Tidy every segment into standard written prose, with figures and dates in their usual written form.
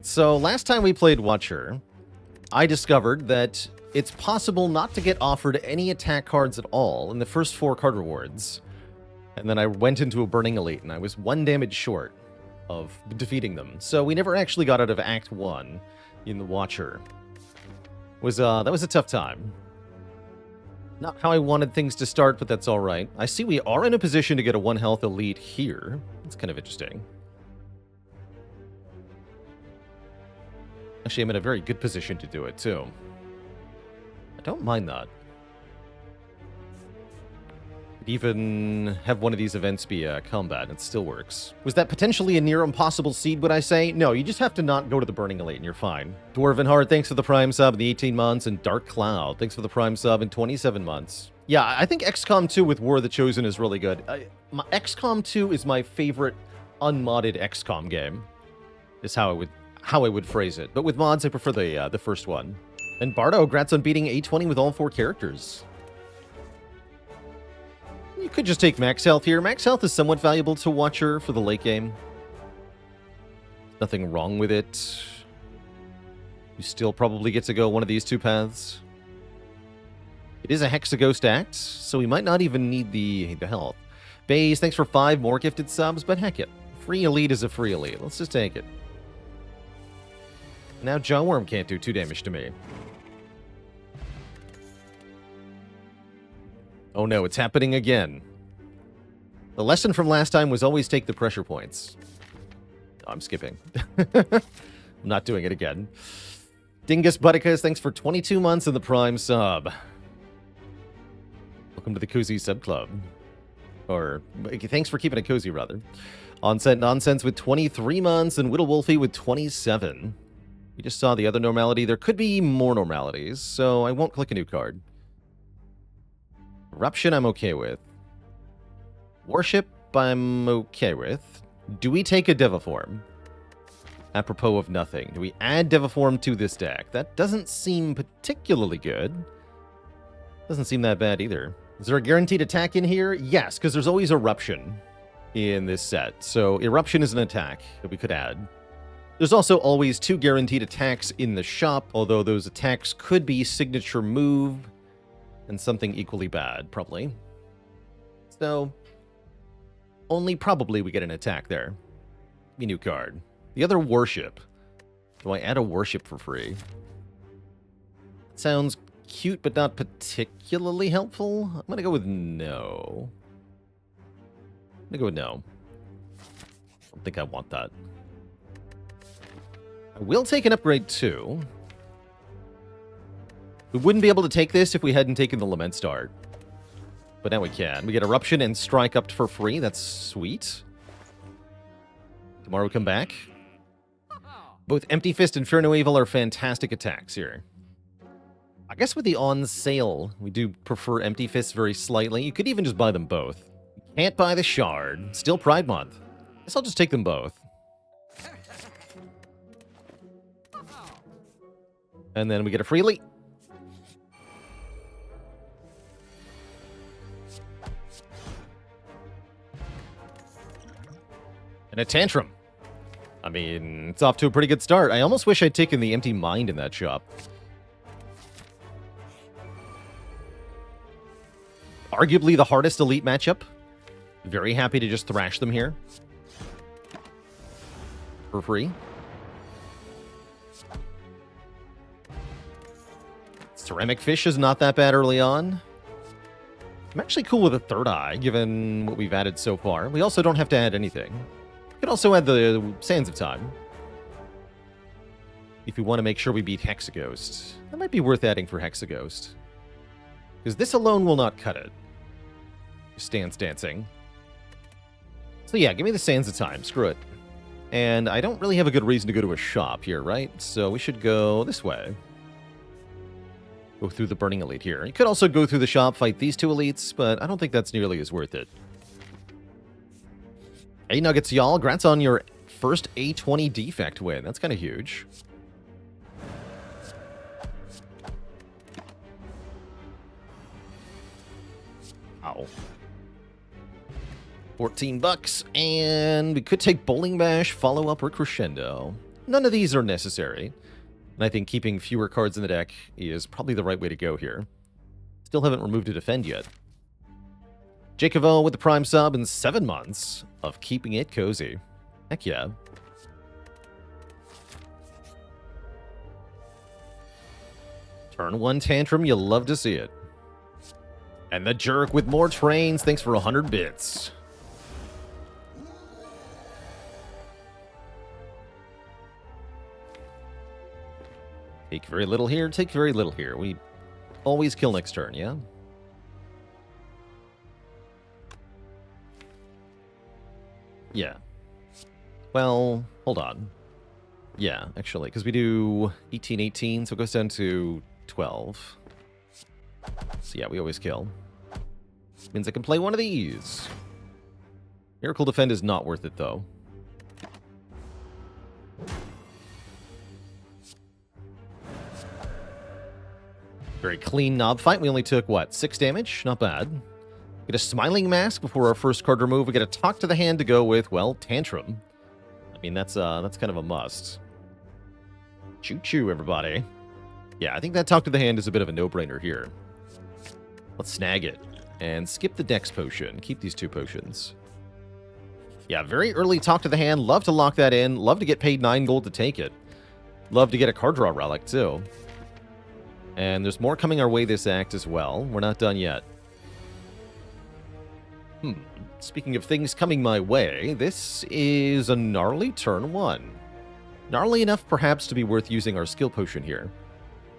So last time we played Watcher, I discovered that it's possible not to get offered any attack cards at all in the first 4 card rewards. And then I went into a Burning Elite, and I was 1 damage short of defeating them. So we never actually got out of Act 1 in the Watcher. That was a tough time. Not how I wanted things to start, but that's alright. I see we are in a position to get a 1 health Elite here. That's kind of interesting. Actually, I'm in a very good position to do it, too. I don't mind that. Could even have one of these events be combat. It still works. Was that potentially a near impossible seed, would I say? No, you just have to not go to the Burning Elite and you're fine. Dwarven Heart, thanks for the Prime sub in the 18 months. And Dark Cloud, thanks for the Prime sub in 27 months. Yeah, I think XCOM 2 with War of the Chosen is really good. XCOM 2 is my favorite unmodded XCOM game, is how I would phrase it. But with mods, I prefer the first one. And Bardo, congrats on beating 820 with all 4 characters. You could just take max health here. Max health is somewhat valuable to Watcher for the late game. Nothing wrong with it. You still probably get to go one of these 2 paths. It is a Hexaghost act, so we might not even need the health. Baze, thanks for 5 more gifted subs, but heck it. Free Elite is a free Elite. Let's just take it. Now Jawworm can't do 2 damage to me. Oh no, it's happening again. The lesson from last time was always take the pressure points. Oh, I'm skipping. I'm not doing it again. Dingus Butticus, thanks for 22 months in the Prime sub. Welcome to the Cozy Sub Club. Or, thanks for keeping it cozy, rather. Onset Nonsense with 23 months and Whittle Wolfie with 27. We just saw the other normality. There could be more normalities, so I won't click a new card. Eruption, I'm okay with. Worship, I'm okay with. Do we take a Deviform? Apropos of nothing. Do we add Deviform to this deck? That doesn't seem particularly good. Doesn't seem that bad either. Is there a guaranteed attack in here? Yes, because there's always Eruption in this set. So Eruption is an attack that we could add. There's also always 2 guaranteed attacks in the shop, although those attacks could be signature move and something equally bad, probably. So, only probably we get an attack there. Give me a new card. The other Worship. Do I add a Worship for free? Sounds cute, but not particularly helpful. I'm gonna go with no. I'm gonna go with no. I don't think I want that. I will take an upgrade too. We wouldn't be able to take this if we hadn't taken the Lament Star. But now we can. We get Eruption and Strike up for free. That's sweet. Tomorrow we come back. Both Empty Fist and Fear No Evil are fantastic attacks here. I guess with the on sale, we do prefer Empty Fist very slightly. You could even just buy them both. You can't buy the Shard. Still Pride Month. Guess I'll just take them both. And then we get a free Elite. And a Tantrum. I mean, it's off to a pretty good start. I almost wish I'd taken the Empty Mind in that shop. Arguably the hardest Elite matchup. Very happy to just thrash them here. For free. Ceramic Fish is not that bad early on. I'm actually cool with a Third Eye, given what we've added so far. We also don't have to add anything. We could also add the Sands of Time. If we want to make sure we beat Hexaghost. That might be worth adding for Hexaghost. Because this alone will not cut it. Stance dancing. So yeah, give me the Sands of Time. Screw it. And I don't really have a good reason to go to a shop here, right? So we should go this way. Go through the Burning Elite here. You could also go through the shop, fight these 2 elites, but I don't think that's nearly as worth it. Hey, Nuggets, y'all. Congrats on your first A20 defect win. That's kind of huge. Ow. $14, and we could take Bowling Bash, Follow Up, or Crescendo. none of these are necessary. And I think keeping fewer cards in the deck is probably the right way to go here. Still haven't removed a defend yet. Jacobo with the Prime sub and 7 months of keeping it cozy. Heck yeah. Turn 1 Tantrum, you'll love to see it. And the Jerk with more trains, thanks for 100 bits. Take very little here, take very little here. We always kill next turn, yeah? Yeah. Well, hold on. Yeah, actually, because we do 18, 18, so it goes down to 12. So yeah, we always kill. Means I can play one of these. Miracle Defend is not worth it, though. Very clean knob fight. We only took, what, 6 damage? Not bad. Get a Smiling Mask before our first card remove. We get a Talk to the Hand to go with, well, Tantrum. I mean, that's kind of a must. Choo-choo, everybody. Yeah, I think that Talk to the Hand is a bit of a no-brainer here. Let's snag it. And skip the Dex Potion. Keep these 2 potions. Yeah, very early Talk to the Hand. Love to lock that in. Love to get paid 9 gold to take it. Love to get a card draw relic, too. And there's more coming our way this act as well. We're not done yet. Speaking of things coming my way, this is a gnarly turn 1. Gnarly enough, perhaps, to be worth using our skill potion here.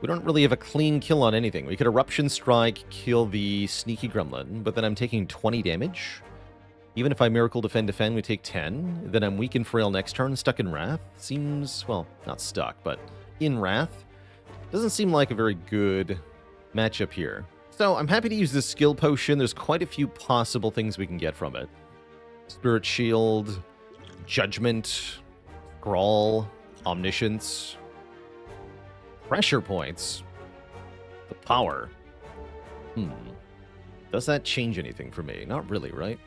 We don't really have a clean kill on anything. We could Eruption Strike, kill the Sneaky Gremlin, but then I'm taking 20 damage. Even if I Miracle Defend, we take 10. Then I'm weak and frail next turn, stuck in Wrath. Seems, well, not stuck, but in Wrath. Doesn't seem like a very good matchup here. So I'm happy to use this skill potion. There's quite a few possible things we can get from it. Spirit Shield, Judgment, Scrawl, Omniscience, Pressure Points, the Power. Does that change anything for me? Not really, right?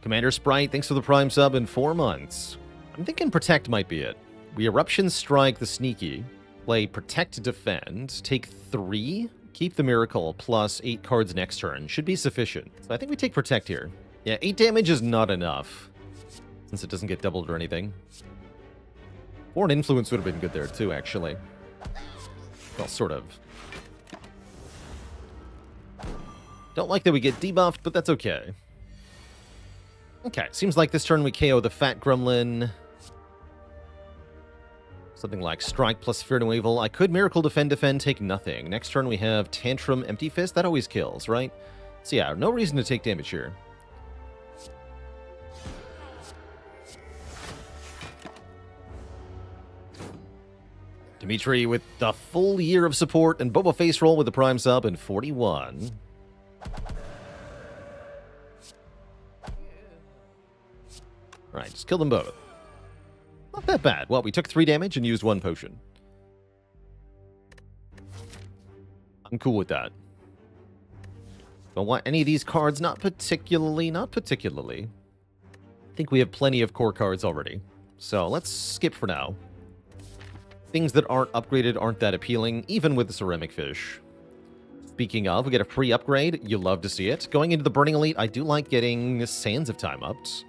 Commander Sprite, thanks for the Prime sub in 4 months. I'm thinking Protect might be it. We Eruption Strike the Sneaky, play Protect to Defend, take 3, keep the Miracle, plus 8 cards next turn. Should be sufficient. So I think we take Protect here. Yeah, 8 damage is not enough, since it doesn't get doubled or anything. Or an Influence would have been good there too, actually. Well, sort of. Don't like that we get debuffed, but that's okay. Okay, seems like this turn we KO the Fat Gremlin. Something like Strike plus Fear No Evil. I could Miracle Defend, take nothing. Next turn we have Tantrum, Empty Fist. That always kills, right? So yeah, no reason to take damage here. Dimitri with the full year of support, and Boba Face roll with the Prime sub in 41. Alright, just kill them both. Not that bad. Well, we took 3 damage and used 1 potion. I'm cool with that. Don't want any of these cards, not particularly. I think we have plenty of core cards already. So let's skip for now. Things that aren't upgraded aren't that appealing, even with the Ceramic Fish. Speaking of, we get a free upgrade. You love to see it. Going into the Burning Elite, I do like getting Sands of Time upped.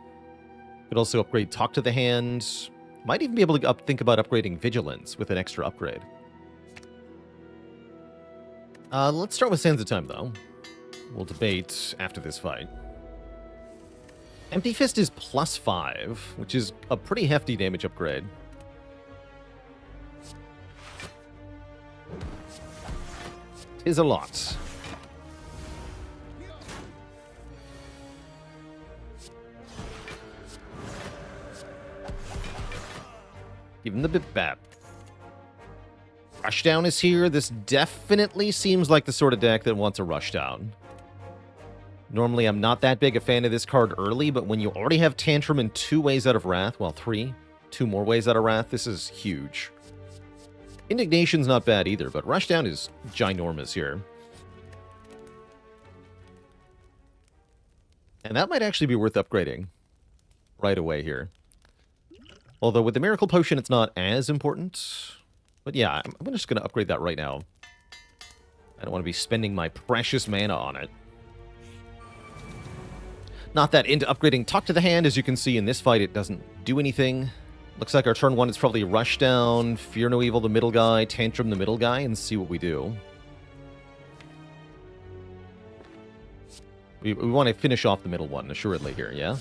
Could also upgrade Talk to the Hand. Might even be able to think about upgrading Vigilance with an extra upgrade. Let's start with Sands of Time, though. We'll debate after this fight. Empty Fist is +5, which is a pretty hefty damage upgrade. Is a lot. Give him the bit bap. Rushdown is here. This definitely seems like the sort of deck that wants a Rushdown. Normally, I'm not that big a fan of this card early, but when you already have Tantrum in 2 ways out of Wrath, well, 3, 2 more ways out of Wrath, this is huge. Indignation's not bad either, but Rushdown is ginormous here. And that might actually be worth upgrading right away here. Although with the Miracle Potion, it's not as important. But yeah, I'm just going to upgrade that right now. I don't want to be spending my precious mana on it. Not that into upgrading Talk to the Hand. As you can see in this fight, it doesn't do anything. Looks like our turn 1 is probably Rush Down, Fear No Evil the middle guy, Tantrum the middle guy, and see what we do. We want to finish off the middle one, assuredly, here, yeah?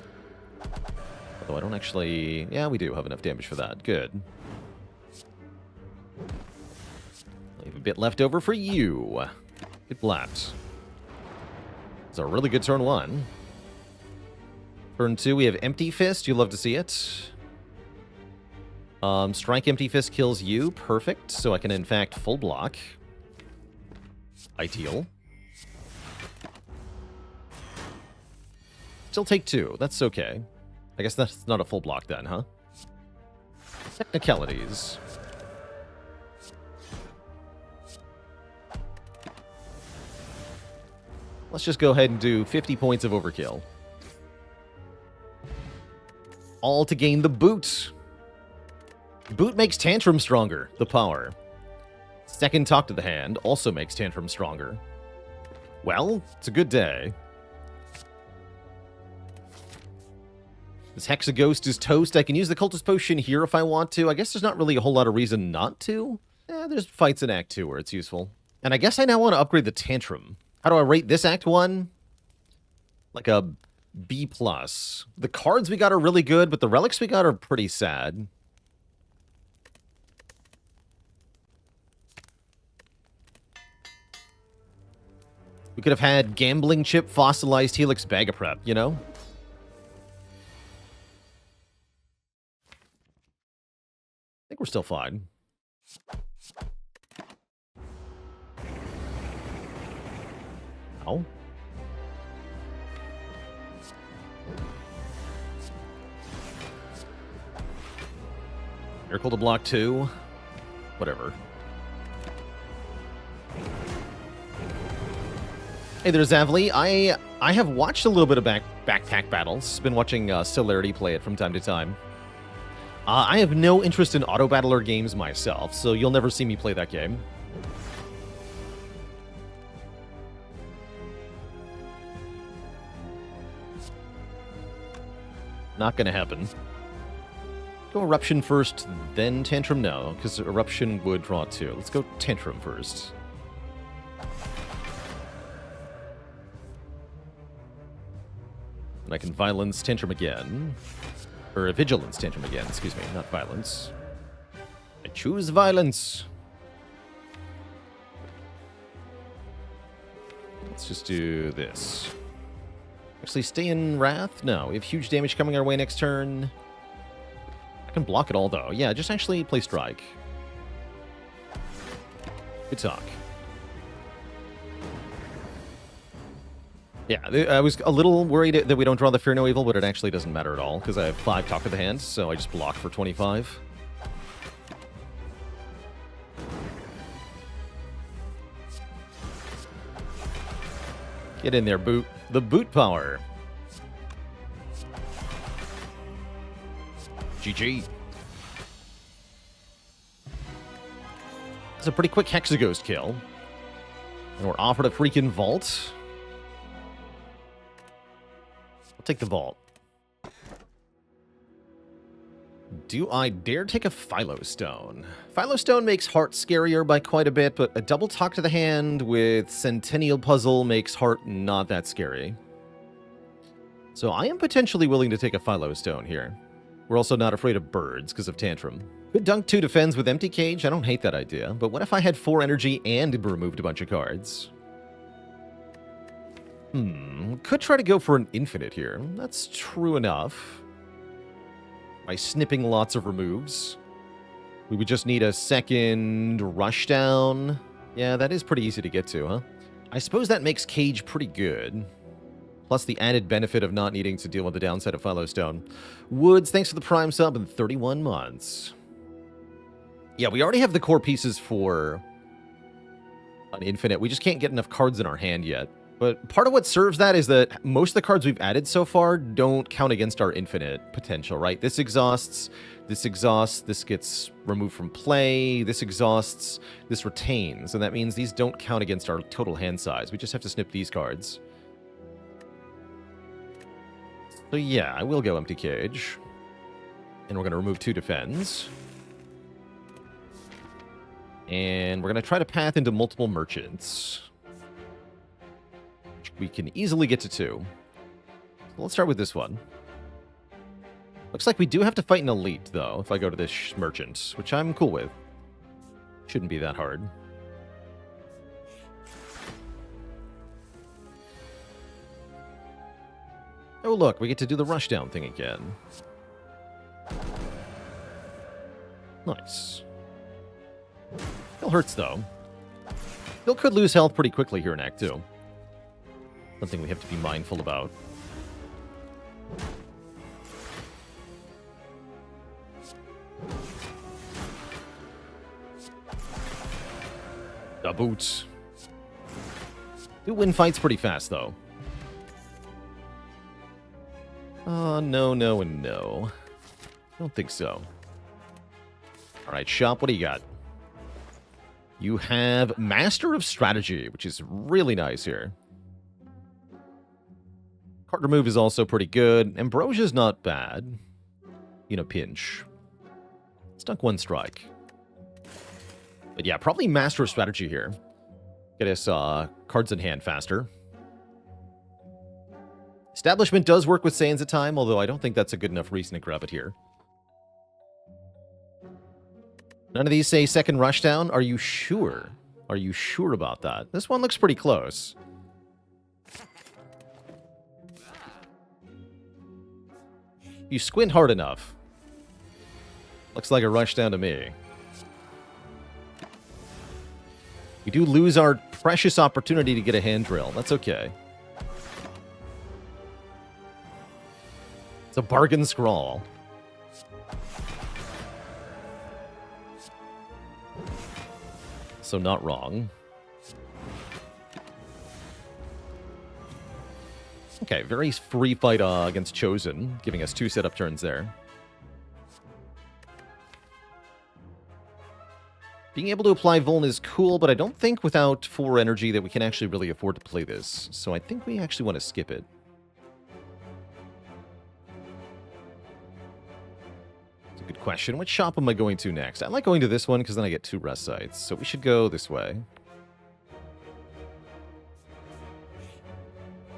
Although I don't actually... Yeah, we do have enough damage for that. Good. Leave a bit left over for you. Good blaps. It's a really good turn 1. Turn 2, we have Empty Fist. You love to see it. Strike Empty Fist kills you. Perfect. So I can, in fact, full block. Ideal. Still take 2. That's okay. I guess that's not a full block then, huh? Technicalities. Let's just go ahead and do 50 points of overkill. All to gain the boot. Boot makes Tantrum stronger. The power. Second Talk to the Hand also makes Tantrum stronger. Well, it's a good day. This Hexaghost is toast. I can use the Cultist Potion here if I want to. I guess there's not really a whole lot of reason not to. There's fights in Act 2 where it's useful. And I guess I now want to upgrade the Tantrum. How do I rate this Act 1? Like a B+. The cards we got are really good, but the relics we got are pretty sad. We could have had Gambling Chip, Fossilized Helix, Bag of Prep, you know? I think we're still fine. Ow. Miracle to block 2. Whatever. Hey there, Zavli. I have watched a little bit of Backpack Battles. Been watching Celerity play it from time to time. I have no interest in auto battler games myself, so you'll never see me play that game. Not gonna happen. Go Eruption first, then Tantrum? No, because Eruption would draw 2. Let's go Tantrum first. And I can Violence Tantrum again. Or Vigilance Tantrum again, excuse me, not Violence. I choose Violence. Let's just do this. Actually, stay in Wrath? No, we have huge damage coming our way next turn. I can block it all, though. Yeah, just actually play Strike. Good talk. Yeah, I was a little worried that we don't draw the Fear No Evil, but it actually doesn't matter at all, because I have 5 Talk to the Hand, so I just block for 25. Get in there, Boot. The Boot power. GG. It's a pretty quick Hexaghost kill. And we're offered a freaking Vault. I'll take the Vault. Do I dare take a Philostone? Philostone makes Heart scarier by quite a bit, but a double Talk to the Hand with Centennial Puzzle makes Heart not that scary. So I am potentially willing to take a Philostone here. We're also not afraid of birds because of Tantrum. Could dunk 2 defends with Empty Cage. I don't hate that idea, but what if I had 4 energy and removed a bunch of cards? Could try to go for an infinite here. That's true enough. By snipping lots of removes. We would just need a second rush down. Yeah, that is pretty easy to get to, huh? I suppose that makes Cage pretty good. Plus the added benefit of not needing to deal with the downside of Philostone. Woods, thanks for the Prime sub in 31 months. Yeah, we already have the core pieces for an infinite. We just can't get enough cards in our hand yet. But part of what serves that is that most of the cards we've added so far don't count against our infinite potential, right? This exhausts, this gets removed from play, this exhausts, this retains, and that means these don't count against our total hand size. We just have to snip these cards. So yeah, I will go Empty Cage. And we're going to remove 2 defends. And we're going to try to path into multiple merchants. We can easily get to 2. So let's start with this one. Looks like we do have to fight an elite, though, if I go to this merchant, which I'm cool with. Shouldn't be that hard. Oh, look, we get to do the rushdown thing again. Nice. Still hurts, though. Still could lose health pretty quickly here in Act 2. Something we have to be mindful about. The boots. Do win fights pretty fast, though. No, no, and no. Don't think so. Alright, shop, what do you got? You have Master of Strategy, which is really nice here. Card remove is also pretty good. Ambrosia's not bad. In a pinch. Stuck 1 strike. But yeah, probably Master of Strategy here. Get us cards in hand faster. Establishment does work with Sands at time, although I don't think that's a good enough reason to grab it here. None of these say second rushdown. Are you sure? Are you sure about that? This one looks pretty close. You squint hard enough. Looks like a rushdown to me. We do lose our precious opportunity to get a hand drill. That's okay. It's a bargain scrawl. So not wrong. Okay, very free fight against Chosen, giving us 2 setup turns there. Being able to apply Vuln is cool, but I don't think without 4 energy that we can actually really afford to play this. So I think we actually want to skip it. It's a good question. Which shop am I going to next? I like going to this one because then I get 2 rest sites. So we should go this way.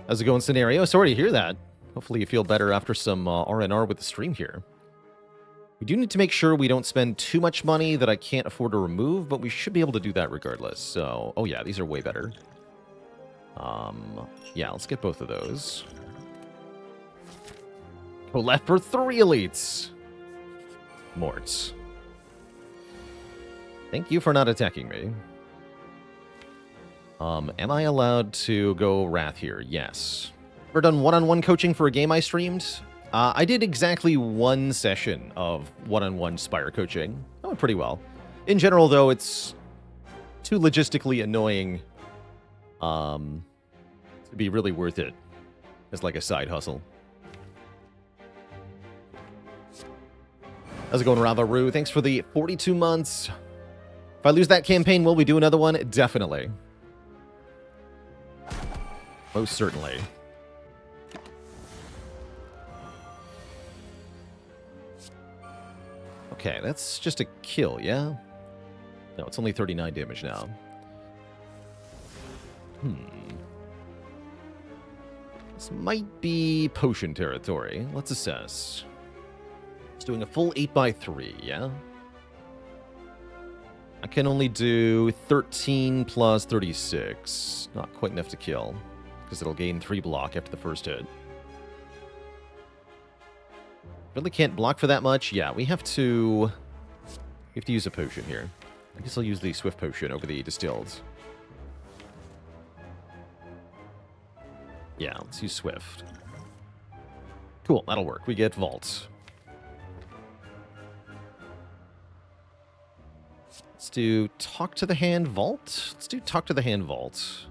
How's it going, Scenario? Sorry to hear that. Hopefully you feel better after some R&R with the stream here. We do need to make sure we don't spend too much money that I can't afford to remove, but we should be able to do that regardless. So, oh yeah, these are way better. Yeah, let's get both of those. Go left for 3 elites. Morts. Thank you for not attacking me. Am I allowed to go Wrath here? Yes. Ever done one-on-one coaching for a game I streamed? I did exactly 1 session of one-on-one Spire coaching. That went pretty well. In general, though, it's too logistically annoying to be really worth it as like a side hustle. How's it going, Ravaru? Thanks for the 42 months. If I lose that campaign, will we do another one? Definitely. Most certainly. Okay, that's just a kill, yeah? No, it's only 39 damage now. This might be potion territory. Let's assess. It's doing a full 8x3, yeah? I can only do 13 plus 36. Not quite enough to kill, because it'll gain 3 block after the first hit. Really can't block for that much. Yeah, we have to use a potion here. I guess I'll use the Swift Potion over the Distilled. Yeah, let's use Swift. Cool, that'll work. We get Vault. Let's do Talk to the Hand Vault. Let's do Talk to the Hand Vault.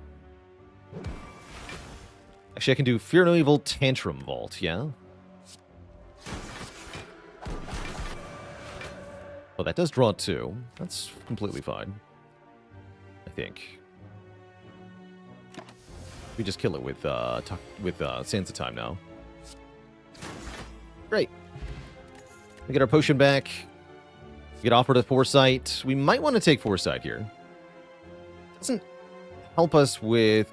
Actually, I can do Fear No Evil Tantrum Vault, yeah? Oh, that does draw 2. That's completely fine. I think. We just kill it with Sands of Time now. Great. We get our potion back. We get offered a Foresight. We might want to take Foresight here. Doesn't help us with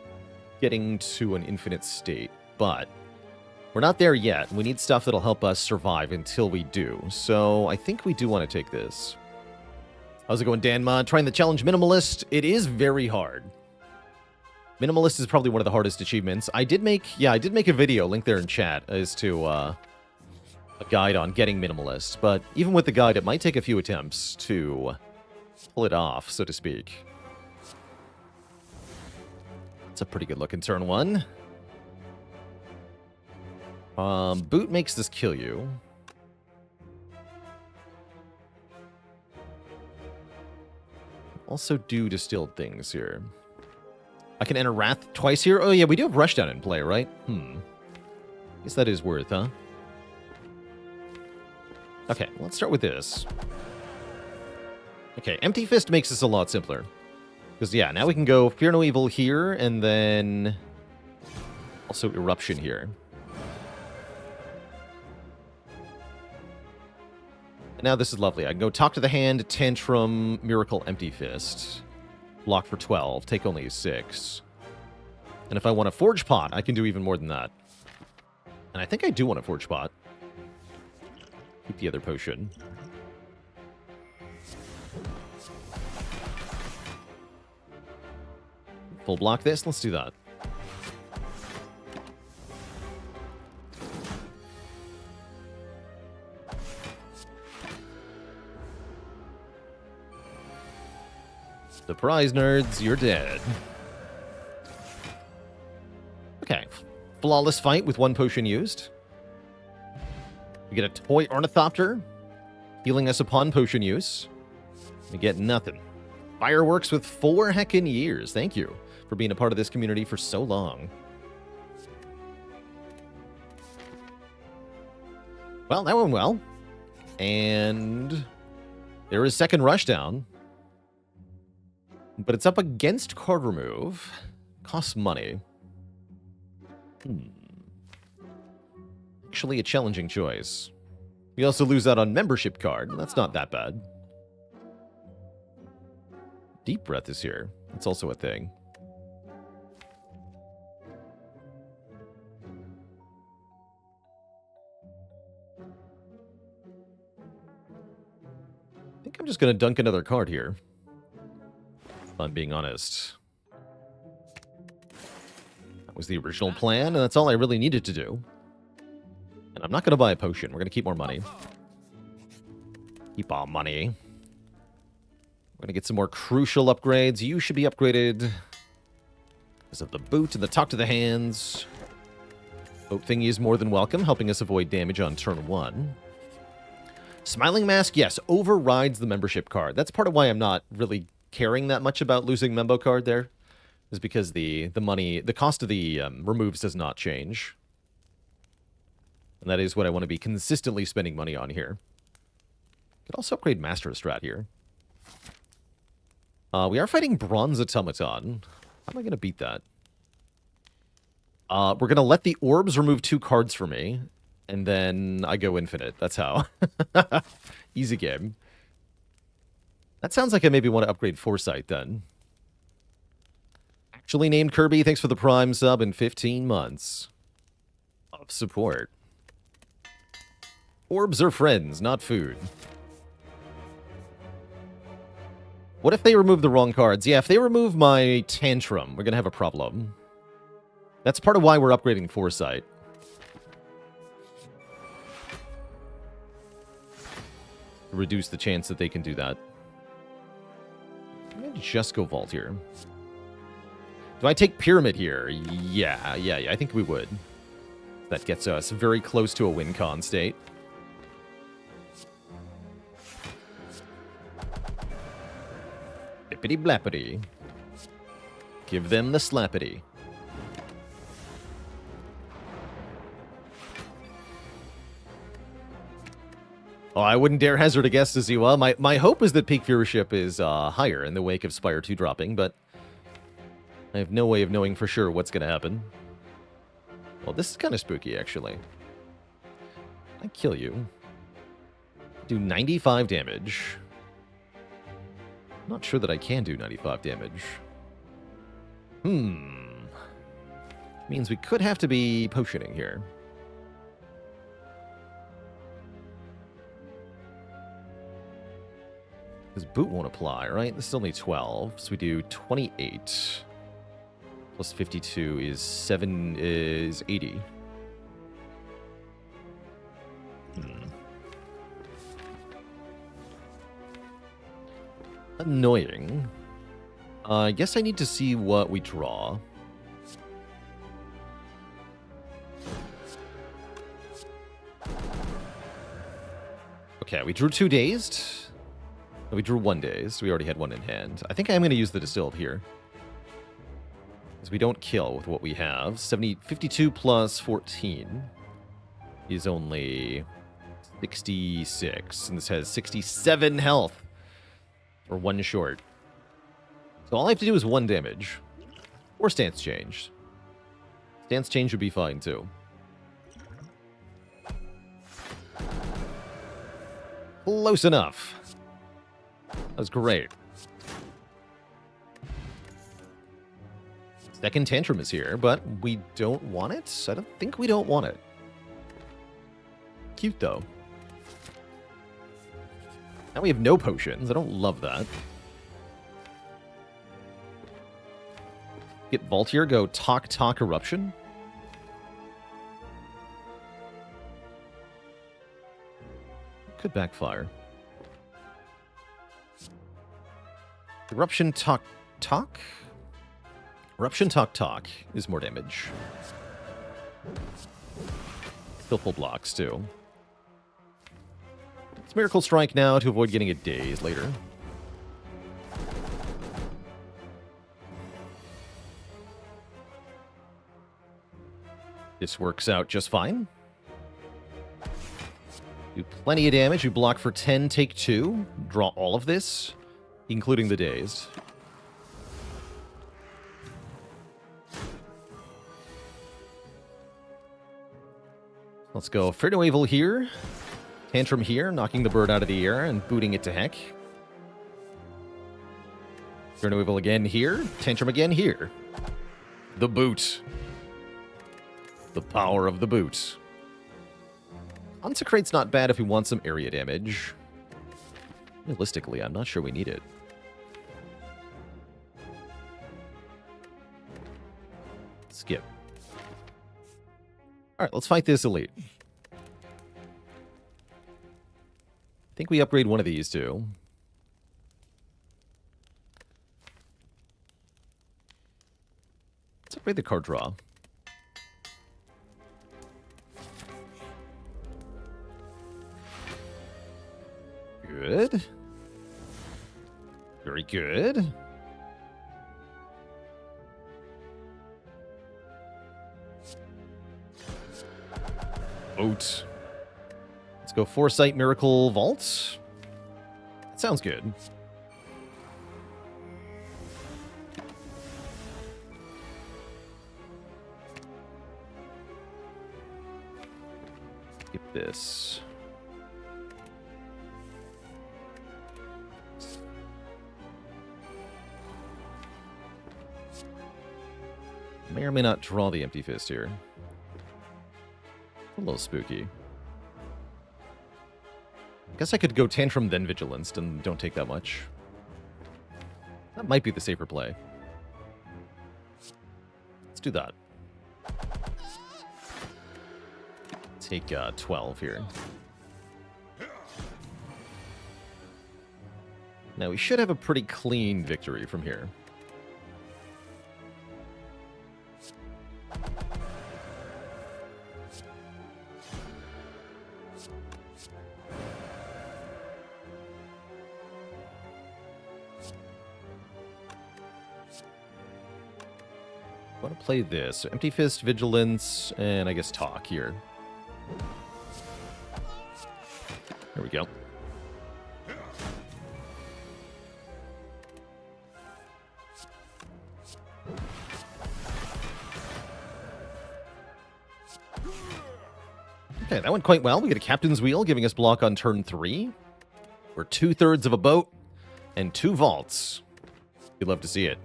getting to an infinite state, but we're not there yet. We need stuff that'll help us survive until we do. So I think we do want to take this. How's it going, Danma? Trying the challenge Minimalist. It is very hard. Minimalist is probably one of the hardest achievements. I did make a video, link there in chat, as to a guide on getting Minimalist. But even with the guide, it might take a few attempts to pull it off, so to speak. It's a pretty good looking turn 1. Boot makes this kill you. Also do distilled things here. I can enter Wrath twice here. Oh yeah, we do have Rushdown in play, right? Guess that is worth, huh? Okay, let's start with this. Okay, Empty Fist makes this a lot simpler. Because, yeah, now we can go Fear No Evil here, and then also Eruption here. And now this is lovely. I can go Talk to the Hand, Tantrum, Miracle, Empty Fist. Block for 12, take only 6. And if I want a Forge Pot, I can do even more than that. And I think I do want a Forge Pot. Keep the other potion. Full block this, let's do that. Surprise, nerds, you're dead. Okay. Flawless fight with 1 potion used. We get a Toy Ornithopter, healing us upon potion use. We get nothing. Fireworks with 4 heckin' years. Thank you for being a part of this community for so long. Well, that went well. And there is second Rushdown. But it's up against card remove. Costs money. Actually a challenging choice. We also lose out on membership card. That's not that bad. Deep Breath is here. That's also a thing. I think I'm just going to dunk another card here. If I'm being honest. That was the original plan, and that's all I really needed to do. And I'm not going to buy a potion. We're going to keep more money. Keep our money. We're going to get some more crucial upgrades. You should be upgraded because of the boot and the Talk to the Hands. Boat thingy is more than welcome, helping us avoid damage on turn 1. Smiling Mask, yes, overrides the membership card. That's part of why I'm not really caring that much about losing Membo card there. Is because the cost of the removes does not change. And that is what I want to be consistently spending money on here. Could also upgrade Master of Strat here. We are fighting Bronze Automaton. How am I going to beat that? We're going to let the orbs remove 2 cards for me. And then I go infinite. That's how. Easy game. That sounds like I maybe want to upgrade Foresight then. Actually named Kirby, thanks for the Prime sub in 15 months of support. Orbs are friends, not food. What if they remove the wrong cards? Yeah, if they remove my Tantrum, we're going to have a problem. That's part of why we're upgrading Foresight. Reduce the chance that they can do that. I'm going to just go Vault here. Do I take Pyramid here? Yeah, I think we would. That gets us very close to a win con state. Bippity blappity. Give them the slappity. Oh, I wouldn't dare hazard a guess to see. Well, my hope is that peak viewership is higher in the wake of Spire 2 dropping, but I have no way of knowing for sure what's going to happen. Well, this is kind of spooky, actually. I kill you. Do 95 damage. Not sure that I can do 95 damage. Means we could have to be potioning here. Because boot won't apply, right? This is only 12, so we do 28. Plus 52 is 80. Annoying. I guess I need to see what we draw. Okay, we drew 2 dazed. We drew 1 dazed. We already had 1 in hand. I think I'm going to use the distilled here. Because we don't kill with what we have. 52 plus 14 is only 66. And this has 67 health. Or 1 short. So all I have to do is 1 damage. Or stance change. Stance change would be fine too. Close enough. That was great. Second Tantrum is here, but we don't want it? I don't think we don't want it. Cute, though. Now we have no potions. I don't love that. Get Vault here, go Talk Eruption. Could backfire. Eruption Talk? Eruption Talk is more damage. Still full blocks, too. It's Miracle Strike now to avoid getting a daze later. This works out just fine. Do plenty of damage. You block for 10, take 2. Draw all of this, including the dazed. Let's go Fear No Evil here. Tantrum here, knocking the bird out of the air and booting it to heck. Fear No Evil again here. Tantrum again here. The boot. The power of the boot. Consecrate's not bad if we want some area damage. Realistically, I'm not sure we need it. Skip. Alright, let's fight this elite. I think we upgrade one of these two. Let's upgrade the card draw. Good. Very good. Boat. Let's go Foresight Miracle Vault. That sounds good. Skip this. May or may not draw the Empty Fist here. A little spooky. Guess I could go Tantrum then Vigilance and don't take that much. That might be the safer play. Let's do that. Take 12 here. Now we should have a pretty clean victory from here. I want to play this. So Empty Fist, Vigilance, and I guess Talk here. There we go. Okay, that went quite well. We get a captain's wheel, giving us block on turn 3. We're 2/3 of a boat and 2 vaults. You'd love to see it.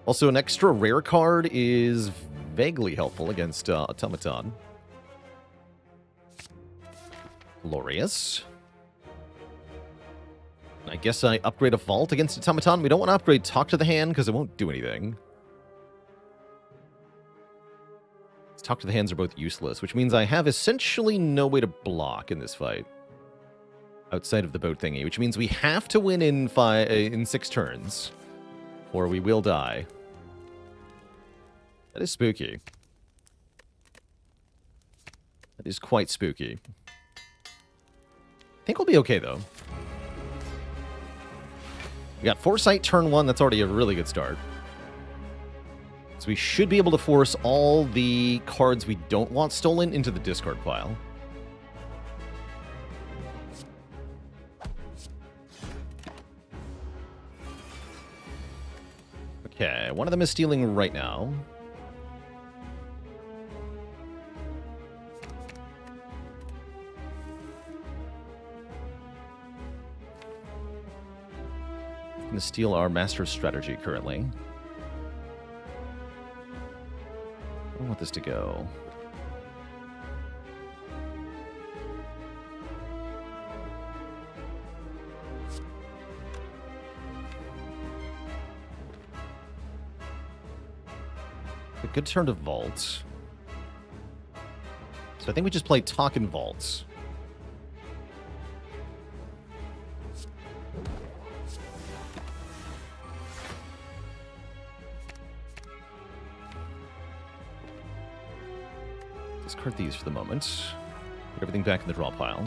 Also, an extra rare card is vaguely helpful against Automaton. Glorious. I guess I upgrade a vault against Automaton. We don't want to upgrade Talk to the Hand because it won't do anything. Talk to the Hands are both useless, which means I have essentially no way to block in this fight. Outside of the boat thingy, which means we have to win in 6 turns, or we will die. That is spooky. That is quite spooky. I think we'll be okay, though. We got Foresight turn 1. That's already a really good start. So we should be able to force all the cards we don't want stolen into the discard pile. Okay, one of them is stealing right now. I'm going to steal our Master of Strategy currently. I want this to go. A good turn to vault. So I think we just play Talk and Vaults. Discard these for the moment. Put everything back in the draw pile.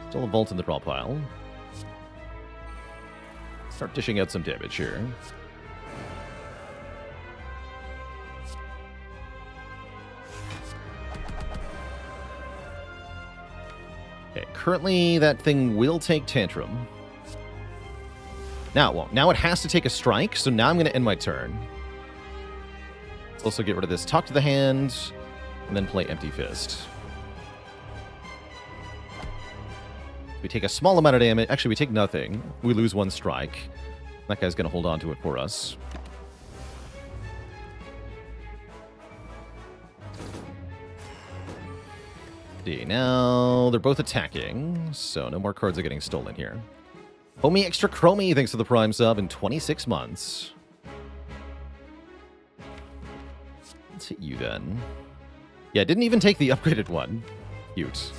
Still a vault in the draw pile. Start dishing out some damage here. Okay, currently that thing will take Tantrum. Now it won't. Now it has to take a strike, so now I'm going to end my turn. Let's also get rid of this Talk to the Hand, and then play Empty Fist. We take a small amount of damage. Actually, we take nothing. We lose 1 strike. That guy's going to hold on to it for us. See, now they're both attacking, so no more cards are getting stolen here. Homie Extra Chromie, thanks for the Prime sub in 26 months. Let's hit you then. Yeah, didn't even take the upgraded one. Cute.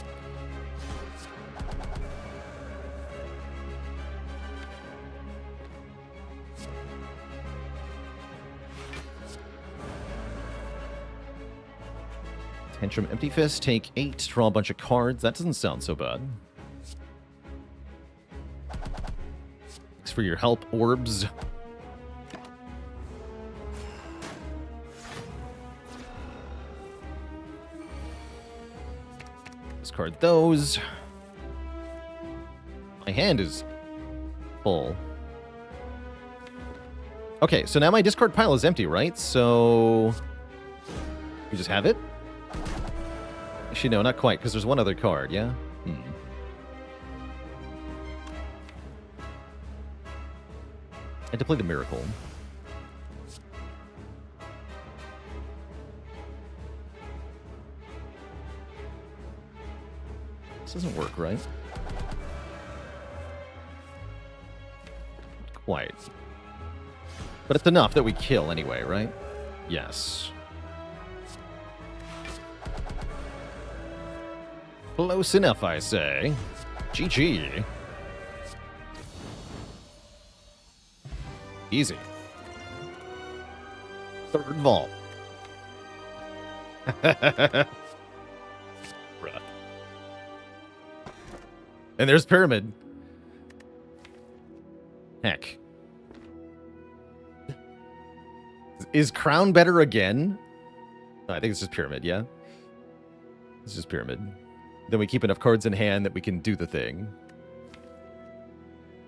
Tantrum, Empty Fist, take 8, draw a bunch of cards. That doesn't sound so bad. Thanks for your help, Orbs. Discard those. My hand is full. Okay, so now my discard pile is empty, right? So we just have it? Actually, no, not quite, because there's one other card, yeah? I had to play the Miracle. This doesn't work, right? Not quite. But it's enough that we kill anyway, right? Yes. Close enough, I say. GG. Easy. 3rd vault. Bruh. And there's Pyramid. Heck. Is Crown better again? I think it's just Pyramid, yeah? It's just Pyramid. then we keep enough cards in hand that we can do the thing.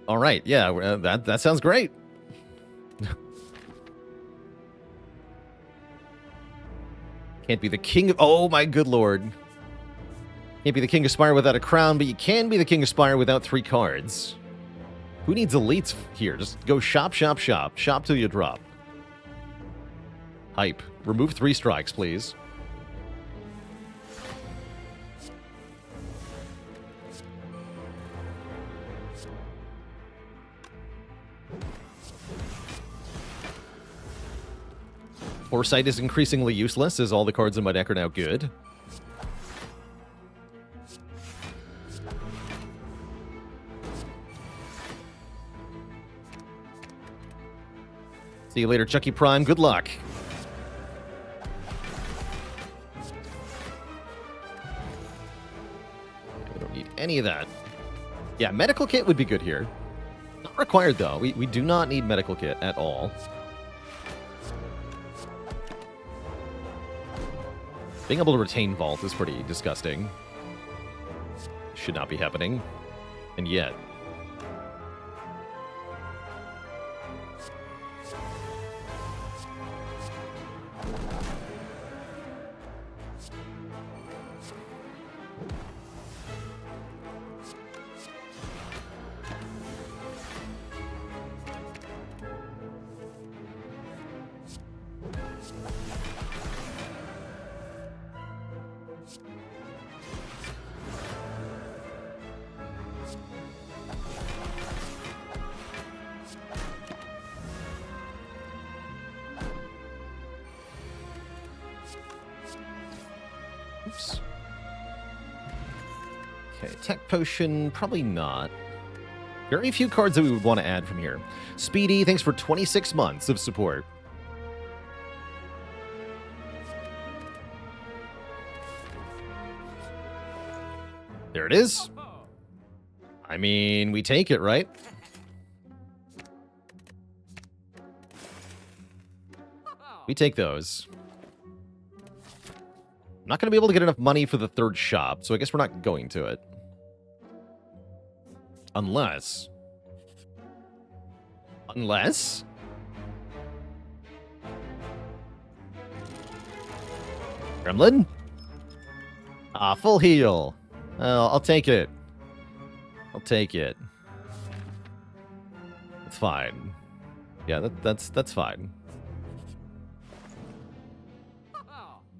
All right, yeah, that sounds great. Can't be the king of... Oh, my good lord. Can't be the king of Spire without a crown, but you can be the king of Spire without 3 cards. Who needs elites here? Just go shop, shop, shop. Shop till you drop. Hype. Remove 3 strikes, please. Foresight is increasingly useless, as all the cards in my deck are now good. See you later, Chucky Prime. Good luck. We don't need any of that. Yeah, medical kit would be good here. Not required, though. We do not need medical kit at all. Being able to retain Vault is pretty disgusting. Should not be happening. And yet... Oops. Okay, Tech Potion, probably not. Very few cards that we would want to add from here. Speedy, thanks for 26 months of support. There it is. I mean, we take it, right? We take those. I'm not going to be able to get enough money for the 3rd shop, so I guess we're not going to it. Unless... Gremlin? Ah, full heal. I'll take it. I'll take it. It's fine. Yeah, that's fine.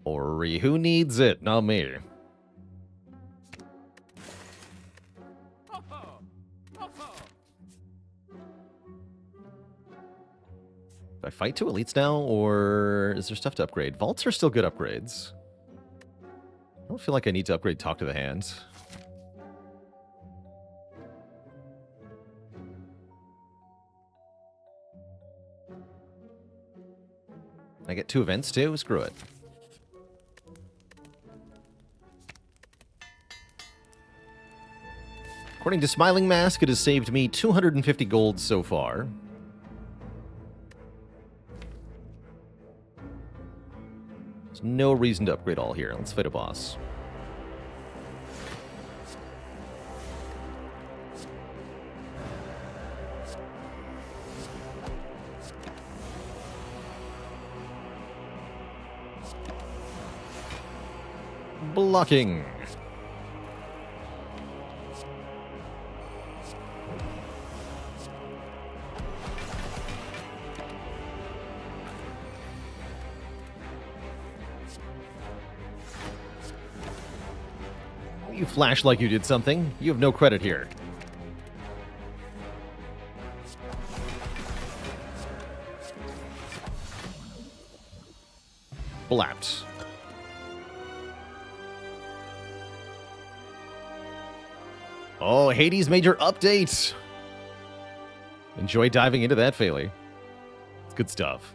Ori, who needs it? Not me. If I fight 2 elites now, or is there stuff to upgrade? Vaults are still good upgrades. I don't feel like I need to upgrade Talk to the Hand. I get 2 events too? Screw it. According to Smiling Mask, it has saved me 250 gold so far. There's no reason to upgrade all here. Let's fight a boss. Blocking. You flash like you did something. You have no credit here. Blapped. Oh, Hades major update! Enjoy diving into that, Phaley. It's good stuff.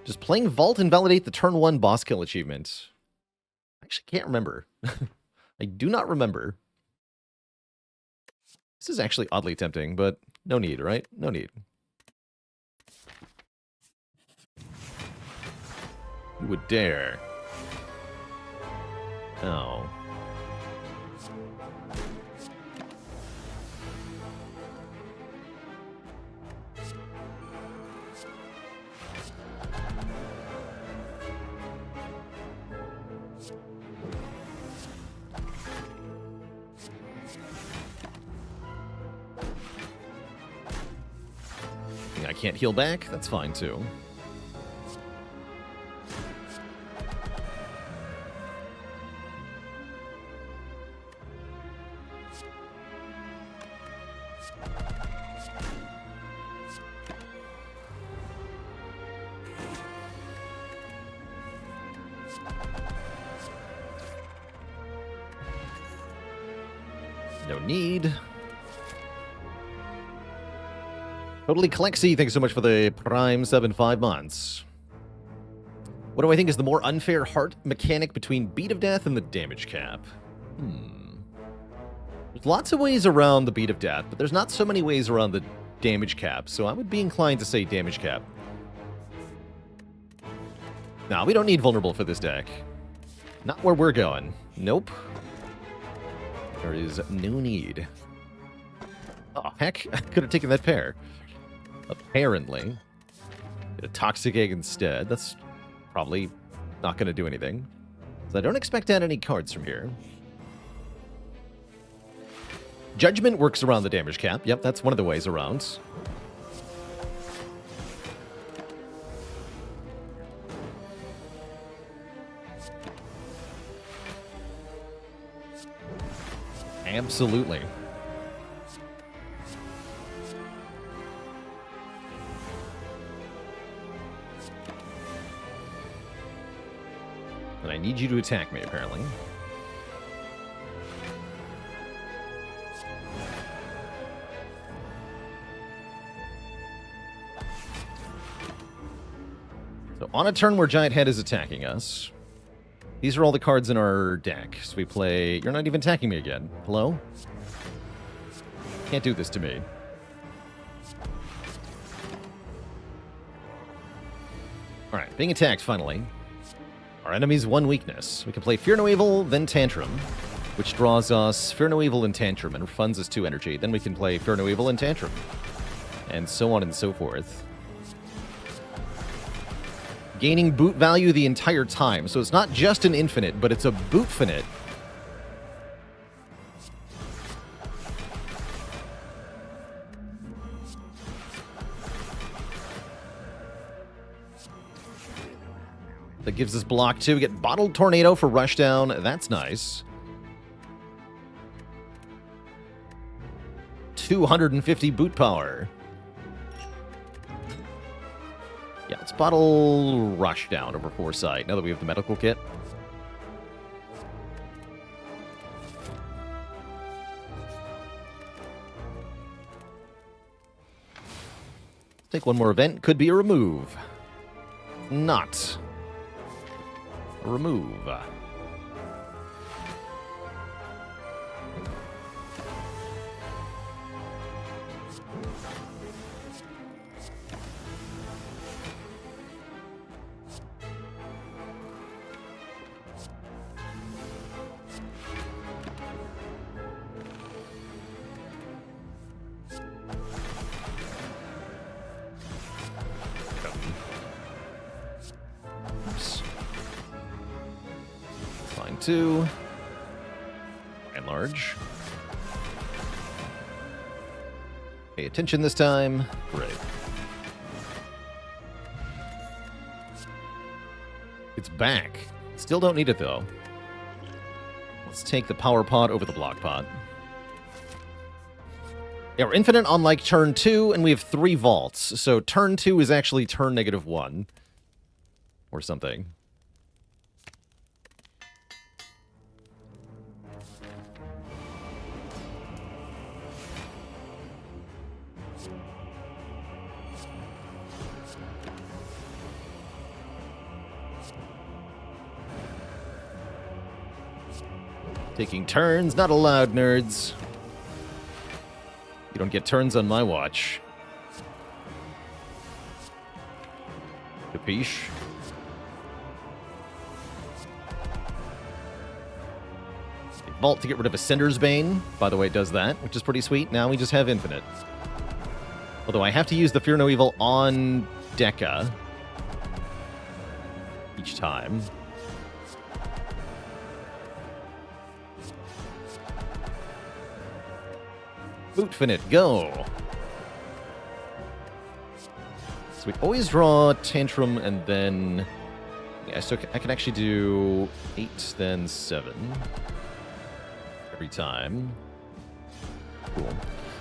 Just playing Vault and validate the turn 1 boss kill achievement. I actually can't remember. I do not remember. This is actually oddly tempting, but no need, right? No need. Who would dare? Oh. I can't heal back. That's fine, too. No need. Totally Clexy, thanks so much for the Prime sub in 5 months. What do I think is the more unfair heart mechanic between Beat of Death and the damage cap? There's lots of ways around the Beat of Death, but there's not so many ways around the damage cap, so I would be inclined to say damage cap. Nah, we don't need Vulnerable for this deck. Not where we're going. Nope. There is no need. Oh, heck. I could have taken that pair. Apparently. Get a Toxic Egg instead. That's probably not going to do anything. So I don't expect to add any cards from here. Judgment works around the damage cap. Yep, that's one of the ways around. Absolutely. And I need you to attack me, apparently. So on a turn where Giant Head is attacking us, these are all the cards in our deck. So we play... You're not even attacking me again. Hello? Can't do this to me. Alright, being attacked, finally. Our enemy's one weakness. We can play Fear No Evil, then Tantrum, which draws us Fear No Evil and Tantrum and refunds us 2 energy. Then we can play Fear No Evil and Tantrum. And so on and so forth. Gaining boot value the entire time. So it's not just an infinite, but it's a bootfinite. That gives us block 2. We get Bottled Tornado for Rushdown. That's nice. 250 boot power. Yeah, let's bottle Rushdown over Foresight, now that we have the medical kit. Let's take one more event. Could be a remove. Not. A remove. Fine, 2. And large. Pay attention this time. Great. It's back. Still don't need it, though. Let's take the power pod over the block pod. Yeah, we're infinite on, like, turn 2, and we have 3 vaults. So turn 2 is actually turn -1. Or something. Taking turns, not allowed, nerds. You don't get turns on my watch. Capiche? Vault to get rid of Ascender's Bane. By the way, it does that, which is pretty sweet. Now we just have infinite. Although I have to use the Fear No Evil on Deca each time. Bootfinite, go! So we always draw Tantrum and then... Yeah, so I can actually do 8, then 7. Every time. Cool.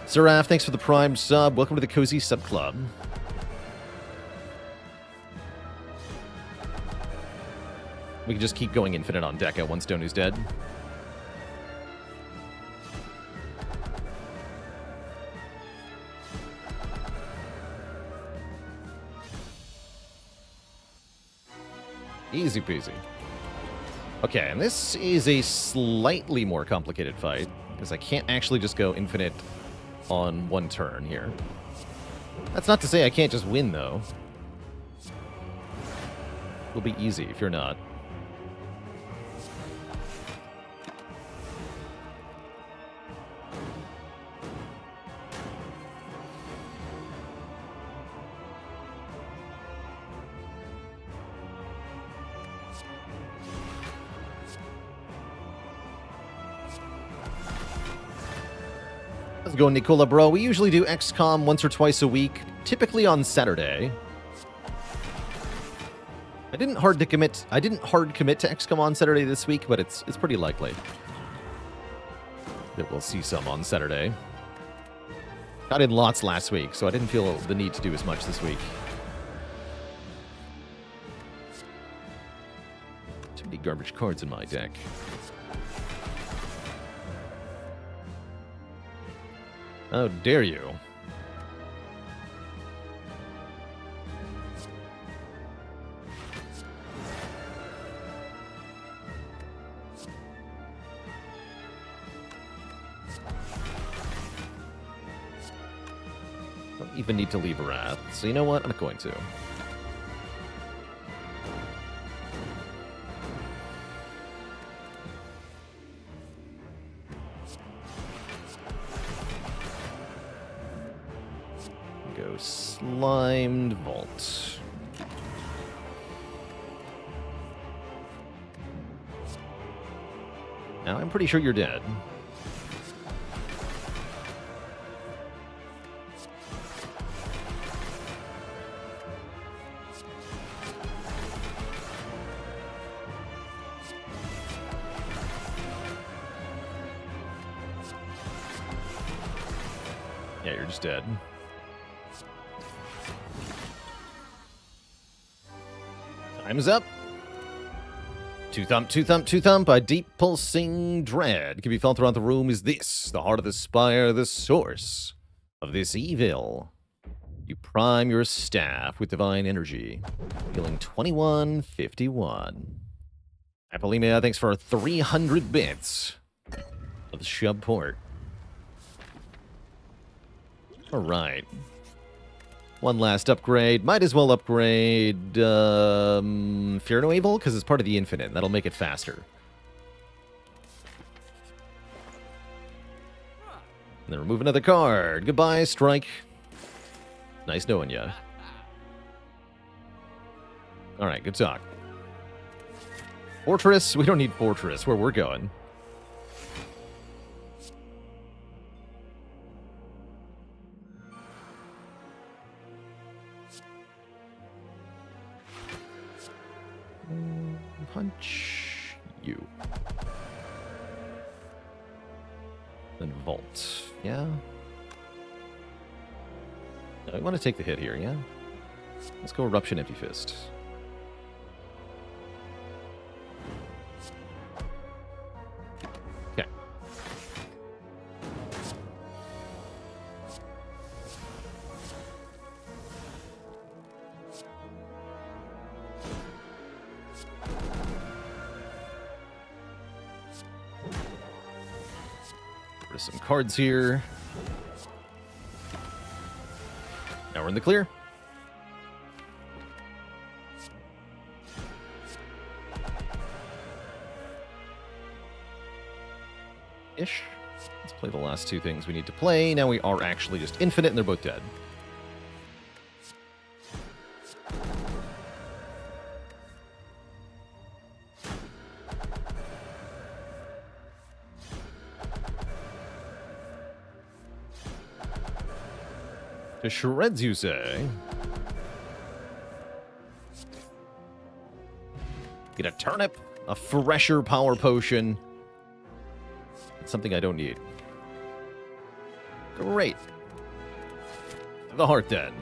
Seraph, thanks for the Prime sub. Welcome to the Cozy Sub Club. We can just keep going infinite on deck at one stone who's dead. Easy peasy. Okay, and this is a slightly more complicated fight, because I can't actually just go infinite on one turn here. That's not to say I can't just win, though. It'll be easy if you're not. How's it going, Nicola, bro? We usually do XCOM once or twice a week, typically on Saturday. I didn't hard commit to XCOM on Saturday this week, but it's pretty likely that we'll see some on Saturday. Got in lots last week, so I didn't feel the need to do as much this week. Too many garbage cards in my deck. How dare you? Don't even need to leave Wrath, so you know what? I'm not going to. Go Slimed Vault. Now, I'm pretty sure you're dead. Yeah, you're just dead. Time's up. Two thump, two thump, two thump. A deep pulsing dread can be felt throughout the room. Is this the heart of the spire, the source of this evil? You prime your staff with divine energy, healing 2151. Apollina, thanks for 300 bits of the shub port. All right. One last upgrade. Might as well upgrade Fear No Evil, because it's part of the Infinite. That'll make it faster. And then remove another card. Goodbye, Strike. Nice knowing ya. Alright, good talk. Fortress? We don't need Fortress where we're going. Punch you. Then Vault. Yeah? No, I want to take the hit here, yeah? Let's go Eruption, Empty Fist. Okay. There's some cards here. Now we're in the clear. Ish. Let's play the last two things we need to play. Now we are actually just infinite and they're both dead. To shreds, you say? Get a turnip, a fresher power potion. It's something I don't need. Great. The heart then.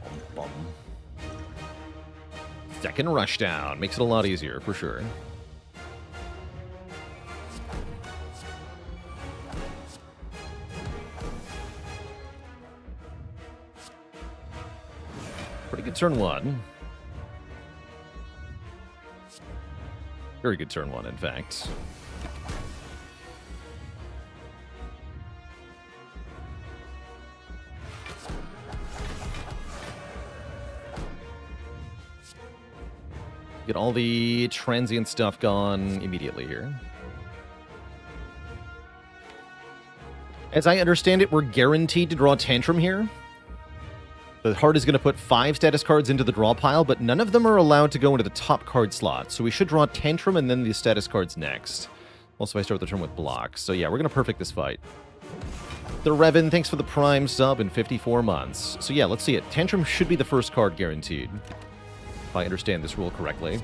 Bum, bum. Second rushdown. Makes it a lot easier, for sure. Pretty good turn one. Very good turn one, in fact. Get all the transient stuff gone immediately here. As I understand it, we're guaranteed to draw Tantrum here. The heart is going to put 5 status cards into the draw pile, but none of them are allowed to go into the top card slot. So we should draw Tantrum and then the status cards next. Also, I start the turn with blocks. So yeah, we're going to perfect this fight. The Revan, thanks for the Prime sub in 54 months. So yeah, let's see it. Tantrum should be the first card guaranteed, if I understand this rule correctly.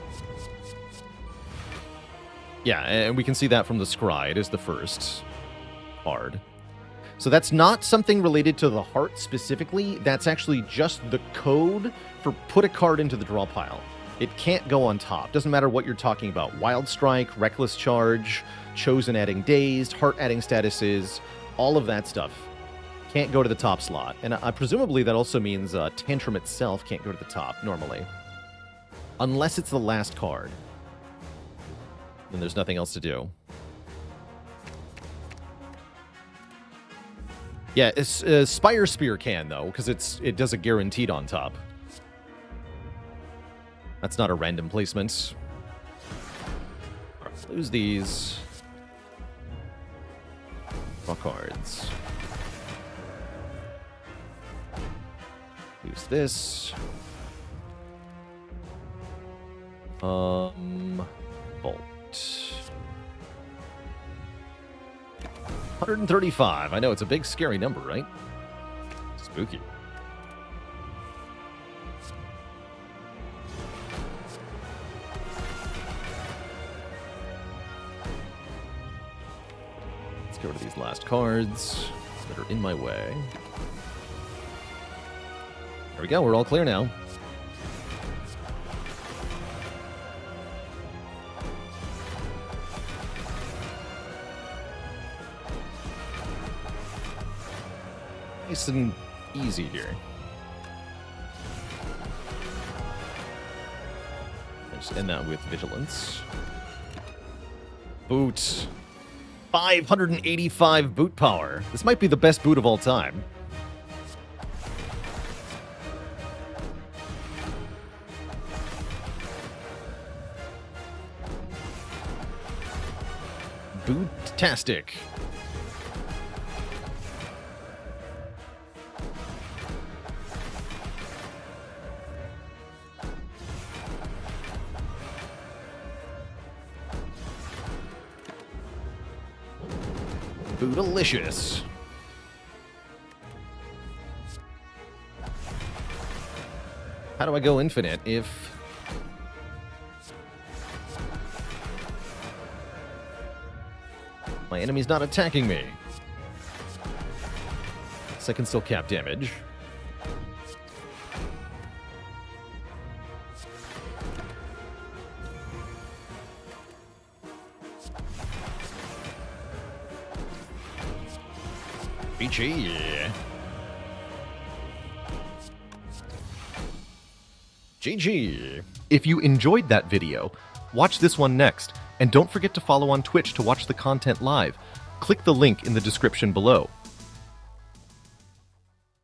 Yeah, and we can see that from the scry. It is the first card. So that's not something related to the heart specifically. That's actually just the code for put a card into the draw pile. It can't go on top. Doesn't matter what you're talking about. Wild Strike, Reckless Charge, Chosen adding Dazed, Heart adding statuses, all of that stuff can't go to the top slot. And presumably that also means Tantrum itself can't go to the top normally. Unless it's the last card. Then there's nothing else to do. Yeah, Spire Spear can, though, because it does a guaranteed on top. That's not a random placement. All right, lose these. Draw cards. Lose this. Bolt. 135. I know, it's a big, scary number, right? Spooky. Let's go to these last cards that are in my way. There we go, we're all clear now. Nice and easy here. Just end that with Vigilance. Boot. 585 boot power. This might be the best boot of all time. Boot-tastic. Delicious. How do I go infinite if my enemy's not attacking me? So I can still cap damage. GG. GG. If you enjoyed that video, watch this one next, and don't forget to follow on Twitch to watch the content live. Click the link in the description below.